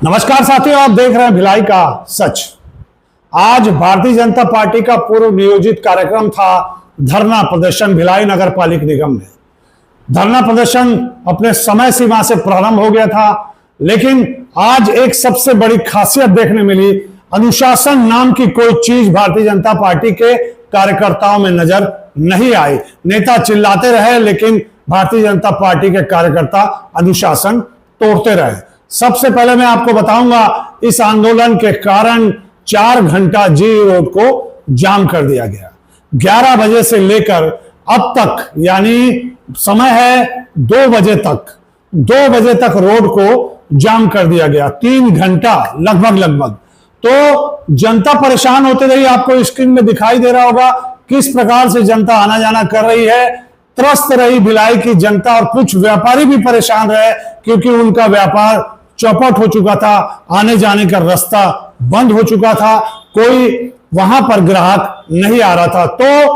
नमस्कार साथियों, आप देख रहे हैं भिलाई का सच। आज भारतीय जनता पार्टी का पूर्व नियोजित कार्यक्रम था धरना प्रदर्शन भिलाई नगर पालिक निगम में। धरना प्रदर्शन अपने समय सीमा से प्रारंभ हो गया था, लेकिन आज एक सबसे बड़ी खासियत देखने मिली। अनुशासन नाम की कोई चीज भारतीय जनता पार्टी के कार्यकर्ताओं में नजर नहीं आई। नेता चिल्लाते रहे, लेकिन भारतीय जनता पार्टी के कार्यकर्ता अनुशासन तोड़ते रहे। सबसे पहले मैं आपको बताऊंगा, इस आंदोलन के कारण 4 घंटा जी रोड को जाम कर दिया गया। 11 बजे से लेकर अब तक, यानी समय है 2 बजे तक रोड को जाम कर दिया गया। 3 घंटा लगभग। तो जनता परेशान होते रही। आपको स्क्रीन में दिखाई दे रहा होगा किस प्रकार से जनता आना जाना कर रही है। त्रस्त रही भिलाई की जनता, और कुछ व्यापारी भी परेशान रहे क्योंकि उनका व्यापार चौपट हो चुका था, आने जाने का रास्ता बंद हो चुका था, कोई वहां पर ग्राहक नहीं आ रहा था। तो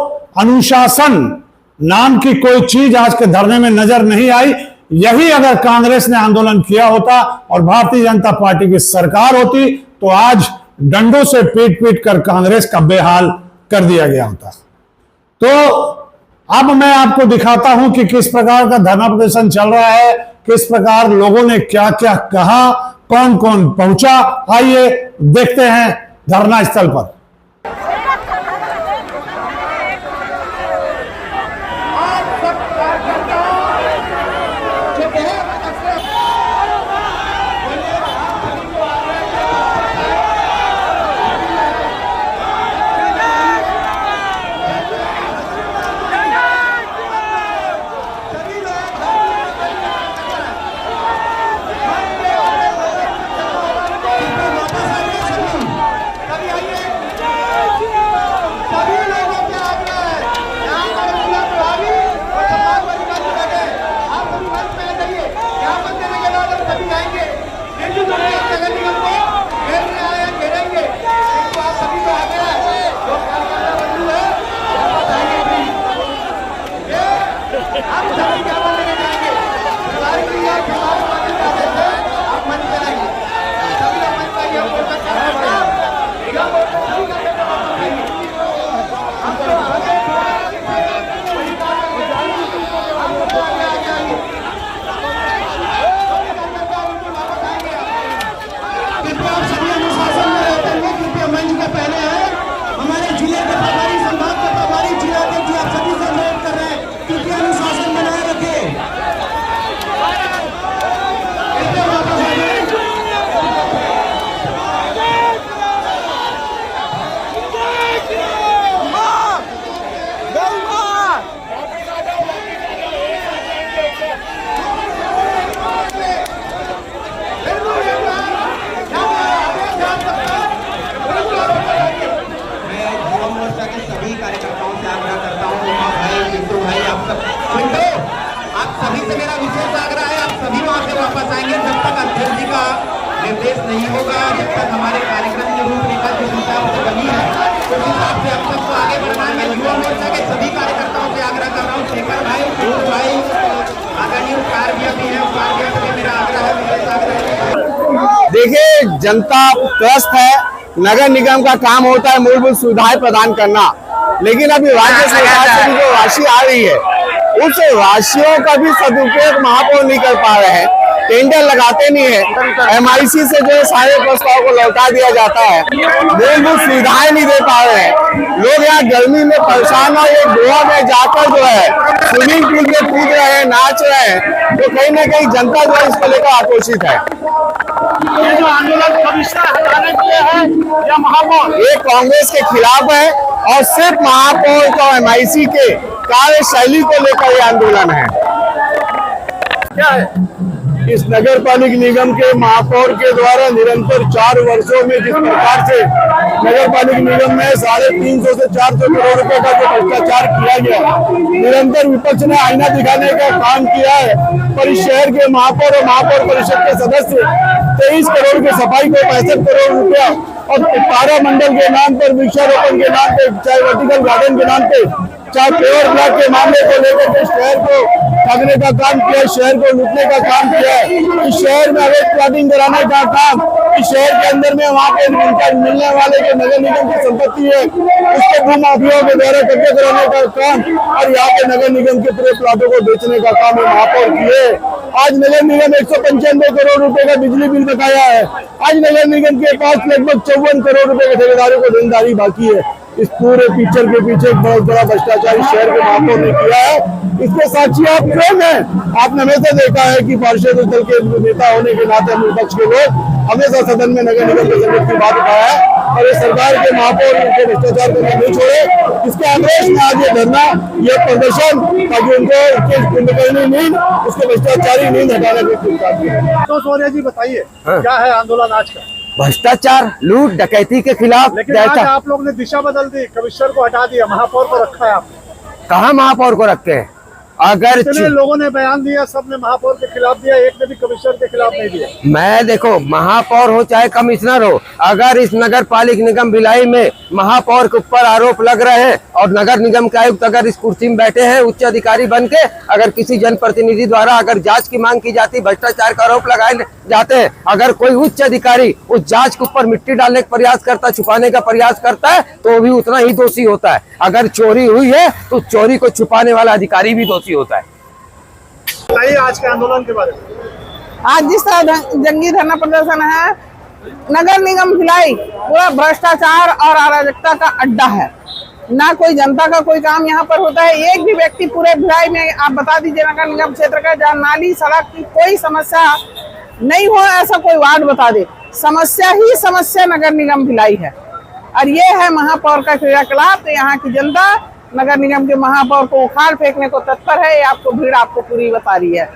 अनुशासन नाम की कोई चीज आज के धरने में नजर नहीं आई। यही अगर कांग्रेस ने आंदोलन किया होता और भारतीय जनता पार्टी की सरकार होती तो आज डंडों से पीट कर कांग्रेस का बेहाल कर दिया गया होता। तो अब मैं आपको दिखाता हूं कि किस प्रकार का धरना प्रदर्शन चल रहा है, किस प्रकार लोगों ने क्या क्या कहा, कौन कौन पहुंचा। आइए देखते हैं धरना स्थल पर। निर्देश नहीं होगा, जब तक हमारे कार्यक्रम की रूपरेखा जिस हिसाब से बनी है उस हिसाब से अब तक तो आगे बढ़ना है। मैं युवा मोर्चा के सभी कार्यकर्ताओं से आग्रह कर रहा हूँ, शेखर भाई, पिंटू भाई, आदरणीय कार्य भी है, कार्य से मेरा आग्रह है। देखिए, जनता त्रस्त है। नगर निगम का काम होता है मूलभूत सुविधाएं प्रदान करना, लेकिन अभी राज्य सरकार से भी जो राशि आ रही है उस राशियों का भी सदुपयोग महापौर नहीं कर पा रहे हैं। टेंडर लगाते नहीं है, MIC से जो है सारे प्रस्ताव को लौटा दिया जाता है, मूलभूत सुविधाएं नहीं दे पा रहे हैं। लोग यहाँ गर्मी में परेशान और ये गोवा में जाकर जो है स्विमिंग पूल में कूद रहे हैं, नाच रहे हैं, तो कहीं ना कहीं जनता जो है इसको लेकर आक्रोशित है। ये जो आंदोलन भविष्य हटाने के लिए है या महापौर, ये कांग्रेस के खिलाफ है और सिर्फ महापौर का MIC के कार्यशैली को लेकर ये आंदोलन है। क्या है? इस नगर पालिक निगम के महापौर के द्वारा निरंतर 4 वर्षों में जिस प्रकार से नगर पालिक निगम में 350 से 400 करोड़ रुपए का जो भ्रष्टाचार किया गया, निरंतर विपक्ष ने आईना दिखाने का काम किया है। पर इस शहर के महापौर और महापौर परिषद के सदस्य 23 करोड़ की सफाई को 65 करोड़ रुपया और तारा मंडल के नाम पर, वृक्षारोपण के नाम पे, चाहे वर्टिकल गार्डन के नाम पे, चाहे पेवर ब्लॉक के मामले को लेकर के शहर को ठगने का काम किया, शहर को लूटने का काम किया है, इस शहर में अवैध प्लॉटिंग कराने का काम, इस शहर के अंदर में वहाँ पे मिलने वाले जो नगर निगम की संपत्ति है उसको भू माफियाओं के द्वारा कब्जे कराने का काम और यहाँ पे नगर निगम के पूरे प्लॉटों को बेचने का काम महापौर किए। आज नगर निगम 195 करोड़ रुपए का बिजली बिल बकाया है। आज नगर निगम के पास लगभग 54 करोड़ रुपए के ठेकेदारों को देनदारी बाकी है। इस पूरे पिक्चर के पीछे एक बहुत बड़ा भ्रष्टाचार इस शहर के महापौर ने किया है। इसके साक्षी आप क्यों हैं? आपने हमेशा देखा है कि पार्षद दल के नेता होने के नाते हम विपक्ष के लोग हमेशा सदन में नगर निगम के संकट की बात उठाया है और ये सरकार के महापौर उनके भ्रष्टाचार को नहीं छोड़े। इसके आदेश में आज ये धरना, ये प्रदर्शन, ताकि उनको कुंभकर्णी नींद, उसको भ्रष्टाचारी नींद हटाने की। तो सोनिया जी बताइए क्या है आंदोलन आज का? भ्रष्टाचार, लूट, डकैती के खिलाफ। लेकिन आज आप लोग ने दिशा बदल दी, कमिश्नर को हटा दिया, महापौर को रखा है आपने। कहाँ महापौर को रखते हैं? अगर इतने लोगों ने बयान दिया, सबने महापौर के खिलाफ दिया, एक ने भी कमिश्नर के खिलाफ नहीं दिया। मैं देखो, महापौर हो चाहे कमिश्नर हो, अगर इस नगर पालिक निगम भिलाई में महापौर के ऊपर आरोप लग रहे हैं और नगर निगम के आयुक्त अगर इस कुर्सी में बैठे हैं उच्च अधिकारी बन के, अगर किसी जनप्रतिनिधि द्वारा अगर जांच की मांग की जाती, भ्रष्टाचार का आरोप लगाए जाते हैं, अगर कोई उच्च अधिकारी उस जांच के ऊपर मिट्टी डालने का प्रयास करता, छुपाने का प्रयास करता है, तो भी उतना ही दोषी होता है। अगर चोरी हुई है तो चोरी को छुपाने वाला अधिकारी भी दोषी होता है। बताइए आज के आंदोलन के बारे में। आज जिस तरह जंगी धरना प्रदर्शन है, नगर निगम भिलाई पूरा भ्रष्टाचार और अराजकता का अड्डा है। ना कोई जनता का कोई काम यहाँ पर होता है। एक भी व्यक्ति पूरे भिलाई में आप बता दीजिए नगर निगम क्षेत्र का जहाँ नाली सड़क की कोई समस्या नहीं हो, ऐसा कोई वार्ड बता दे। समस्या ही समस्या नगर निगम भिलाई है और ये है महापौर का क्रियाकलाप। तो यहाँ की जनता नगर निगम के महापौर को उखाड़ फेंकने को तत्पर है। ये आपको भीड़ आपको पूरी बता रही है।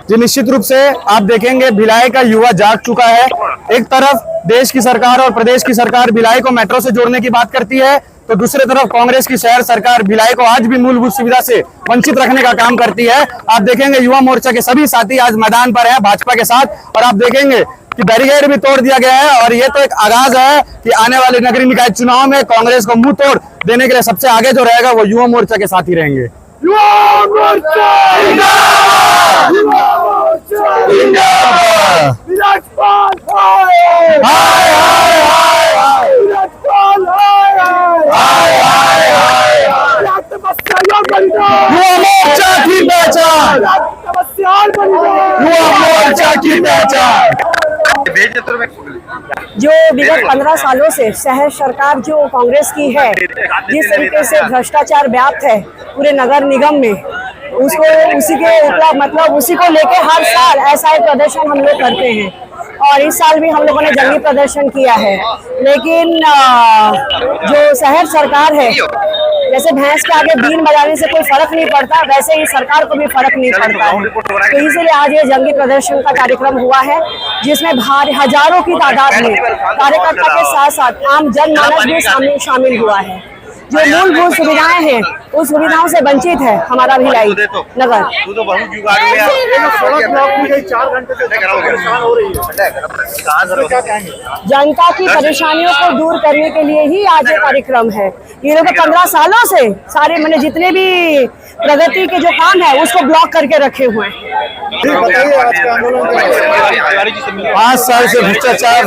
जी निश्चित रूप से आप देखेंगे भिलाई का युवा जाग चुका है। एक तरफ देश की सरकार और प्रदेश की सरकार भिलाई को मेट्रो से जोड़ने की बात करती है, तो दूसरी तरफ कांग्रेस की शहर सरकार भिलाई को आज भी मूलभूत सुविधा से वंचित रखने का काम करती है। आप देखेंगे युवा मोर्चा के सभी साथी आज मैदान पर है भाजपा के साथ और आप देखेंगे कि बैरिकेड भी तोड़ दिया गया है और ये तो एक आगाज है कि आने वाले नगरीय निकाय चुनाव में कांग्रेस को मुंह तोड़ देने के लिए सबसे आगे जो रहेगा वो युवा मोर्चा के साथ ही रहेंगे। युवा मोर्चा जिंदाबाद! युवा मोर्चा जिंदाबाद! विराजपाल हाय हाय हाय हाय! विराजपाल हाय हाय हाय हाय हाय! तपस्या बलिदान! युवा मोर्चा की पहचान! तपस्या बलिदान! युवा मोर्चा की पहचान! जो विगत 15 सालों से शहर सरकार जो कांग्रेस की है, जिस तरीके से भ्रष्टाचार व्याप्त है पूरे नगर निगम में, उसको उसी के मतलब उसी को लेके हर साल ऐसा एक प्रदर्शन हम लोग करते हैं और इस साल भी हम लोगों ने जंगी प्रदर्शन किया है। लेकिन जो शहर सरकार है, जैसे भैंस के आगे बीन बजाने से कोई फर्क नहीं पड़ता, वैसे ही सरकार को भी फर्क नहीं पड़ता है। तो इसलिए आज ये जंगी प्रदर्शन का कार्यक्रम हुआ है, जिसमें हजारों की तादाद में कार्यकर्ता के साथ साथ आम जनमानस भी शामिल हुआ है। जो मूलभूत सुविधाएं हैं उस सुविधाओं से वंचित है हमारा भिलाई नगर। सड़क ब्लॉक की गई 4 घंटे से परेशान हो रही है, क्या कहेंगे? जनता की परेशानियों को दूर करने के लिए ही आज ये कार्यक्रम है। ये लोग 15 सालों से सारे मैंने जितने भी प्रगति के जो काम है उसको ब्लॉक करके रखे हुए हैं। बताइए आज के आंदोलन। 5 साल से भ्रष्टाचार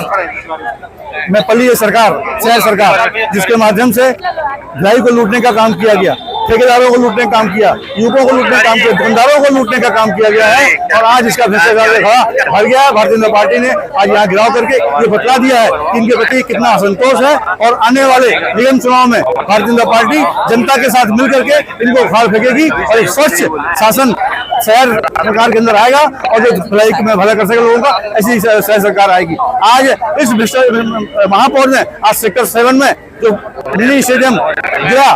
में पली है सरकार, शहर सरकार, जिसके माध्यम से भिलाई को लूटने का काम किया गया, ठेकेदारों को लूटने का काम किया, युवकों को लूटने का काम किया, दुकानदारों को लूटने का काम किया गया है और आज इसका भ्रष्टाचार खड़ा भर गया है। भारतीय जनता पार्टी ने आज यहाँ गिराव करके ये बतला दिया है कि इनके प्रति कितना असंतोष है और आने वाले निगम चुनाव में भारतीय जनता पार्टी जनता के साथ मिल करके इनको उखाड़ फेंकेगी और एक स्वच्छ शासन शहर सरकार के अंदर आएगा और जो भिलाई में भला कर सके लोगों का, ऐसी शहर सरकार आएगी। आज इस महापौर ने आज सेक्टर 7 में जो मिनी स्टेडियम गिरा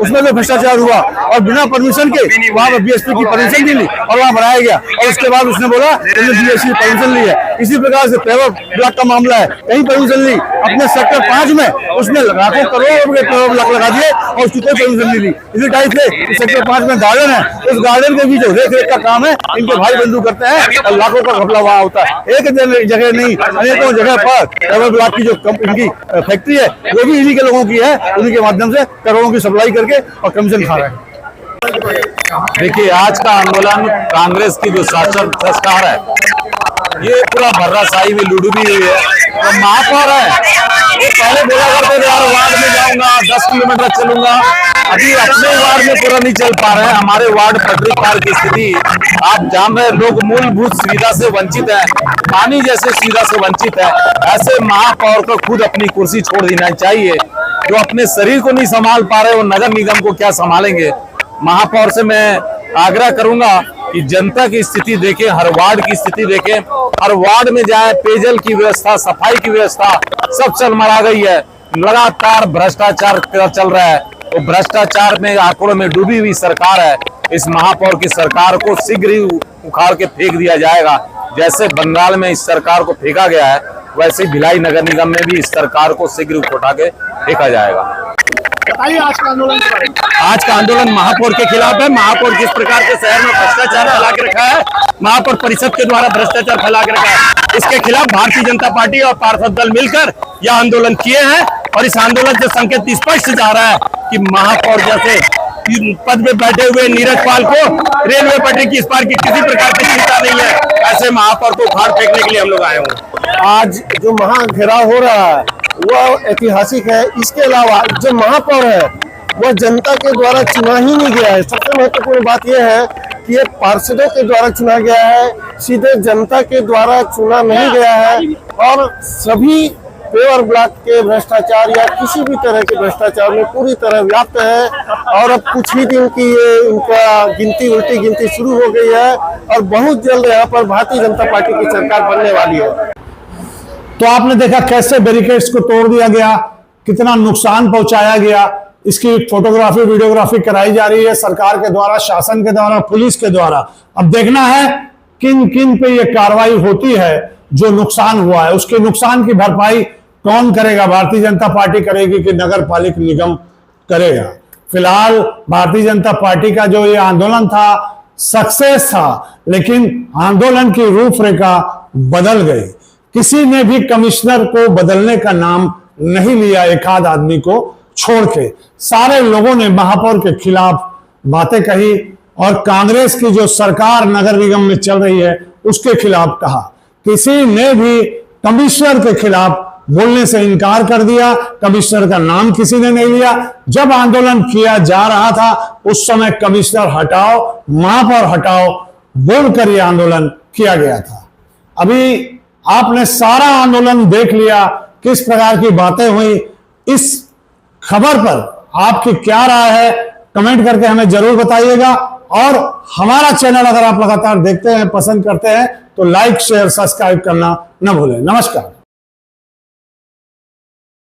उसमें जो भ्रष्टाचार हुआ और बिना परमिशन के वहाँ पर बीएसपी की परमिशन नहीं ली और वहाँ बनाया गया और उसके बाद उसने बोला बीएसपी परमिशन ली है। इसी प्रकार से पेवर ब्लॉक का मामला है, कहीं परमिशन ली, अपने सेक्टर 5 में उसने लाखों करोड़ रुपए पेवर ब्लॉक लगा दिए और उसकी कोई परमिशन नहीं ली। इसी टाइप से सेक्टर 5 में गार्डन है, उस गार्डन के भी जो रेख रेख का काम है इनके भाई बंधु करते हैं और लाखों का घपला वहाँ होता है। एक जगह नहीं, अनेकों जगह पर पेवर ब्लॉक की जो इनकी फैक्ट्री है वो भी इन्हीं के लोगों की है, उन्हीं के माध्यम से करोड़ों की सप्लाई करके और कमीशन खा रहे हैं। देखिए, आज का आंदोलन कांग्रेस की जो शासन सरकार है, ये पूरा भर्राशाही में लुढ़की हुई है। तो महापौर है, वो पहले बोला करते थे यार वार्ड में जाऊंगा 10 किलोमीटर चलूंगा, अभी अपने वार्ड में पूरा नहीं चल पा रहे हैं। हमारे वार्ड पटरी पार की स्थिति आप जान रहे, लोग मूलभूत सुविधा से वंचित है, पानी जैसे सुविधा से वंचित है। ऐसे महापौर को खुद अपनी कुर्सी छोड़ देना चाहिए। जो अपने शरीर को नहीं संभाल पा रहे, वो नगर निगम को क्या संभालेंगे। महापौर से मैं आग्रह करूंगा कि जनता की स्थिति देखें, हर वार्ड की स्थिति देखें, हर वार्ड में जाए, पेयजल की व्यवस्था, सफाई की व्यवस्था सब चरमरा गई है। लगातार भ्रष्टाचार चल रहा है। तो भ्रष्टाचार में आंकड़ों में डूबी हुई सरकार है। इस महापौर की सरकार को शीघ्र ही उखाड़ के फेंक दिया जाएगा। जैसे बंगाल में इस सरकार को फेंका गया है, वैसे भिलाई नगर निगम में भी इस सरकार को शीघ्र उठा के फेंका जाएगा। बताइए आज का आंदोलन के बारे में। आज का आंदोलन महापौर के खिलाफ है। महापौर जिस प्रकार से शहर में भ्रष्टाचार फैला के रखा है, महापौर परिषद के द्वारा भ्रष्टाचार फैला के रखा है, इसके खिलाफ भारतीय जनता पार्टी और पार्षद दल मिलकर यह आंदोलन किए हैं। और इस आंदोलन से संकेत स्पष्ट जा रहा है कि महापौर जैसे पद में बैठे हुए नीरज पाल को रेलवे पटरी की इस पार की किसी प्रकार की चिंता नहीं है। ऐसे महापौर को उखाड़ फेंकने के लिए हम लोग आए हुए। आज जो महाघेराव हो रहा है वह ऐतिहासिक है। इसके अलावा जो महापौर है वह जनता के द्वारा चुना ही नहीं गया है। सबसे महत्वपूर्ण बात यह है कि ये पार्षदों के द्वारा चुना गया है, सीधे जनता के द्वारा चुना नहीं गया है। और सभी पेवर ब्लॉक के भ्रष्टाचार या किसी भी तरह के भ्रष्टाचार में पूरी तरह व्याप्त है। और अब कुछ ही दिन की ये इनका उल्टी गिनती शुरू हो गई है और बहुत जल्द यहाँ पर भारतीय जनता पार्टी की सरकार बनने वाली है। तो आपने देखा कैसे बैरिकेड्स को तोड़ दिया गया, कितना नुकसान पहुंचाया गया। इसकी फोटोग्राफी वीडियोग्राफी कराई जा रही है सरकार के द्वारा, शासन के द्वारा, पुलिस के द्वारा। अब देखना है किन किन पे ये कार्रवाई होती है। जो नुकसान हुआ है उसके नुकसान की भरपाई कौन करेगा? भारतीय जनता पार्टी करेगी कि नगर पालिक निगम करेगा? फिलहाल भारतीय जनता पार्टी का जो ये आंदोलन था सक्सेस था, लेकिन आंदोलन की रूपरेखा बदल गई। किसी ने भी कमिश्नर को बदलने का नाम नहीं लिया, एक आध आदमी को छोड़ के। सारे लोगों ने महापौर के खिलाफ बातें कही और कांग्रेस की जो सरकार नगर निगम में चल रही है उसके खिलाफ कहा। किसी ने भी कमिश्नर के खिलाफ बोलने से इनकार कर दिया। कमिश्नर का नाम किसी ने नहीं लिया। जब आंदोलन किया जा रहा था उस समय कमिश्नर हटाओ, महापौर हटाओ बोलकर यह आंदोलन किया गया था। अभी आपने सारा आंदोलन देख लिया, किस प्रकार की बातें हुई। इस खबर पर आपकी क्या राय है कमेंट करके हमें जरूर बताइएगा। और हमारा चैनल अगर आप लगातार देखते हैं, पसंद करते हैं तो लाइक शेयर सब्सक्राइब करना न भूलें। नमस्कार।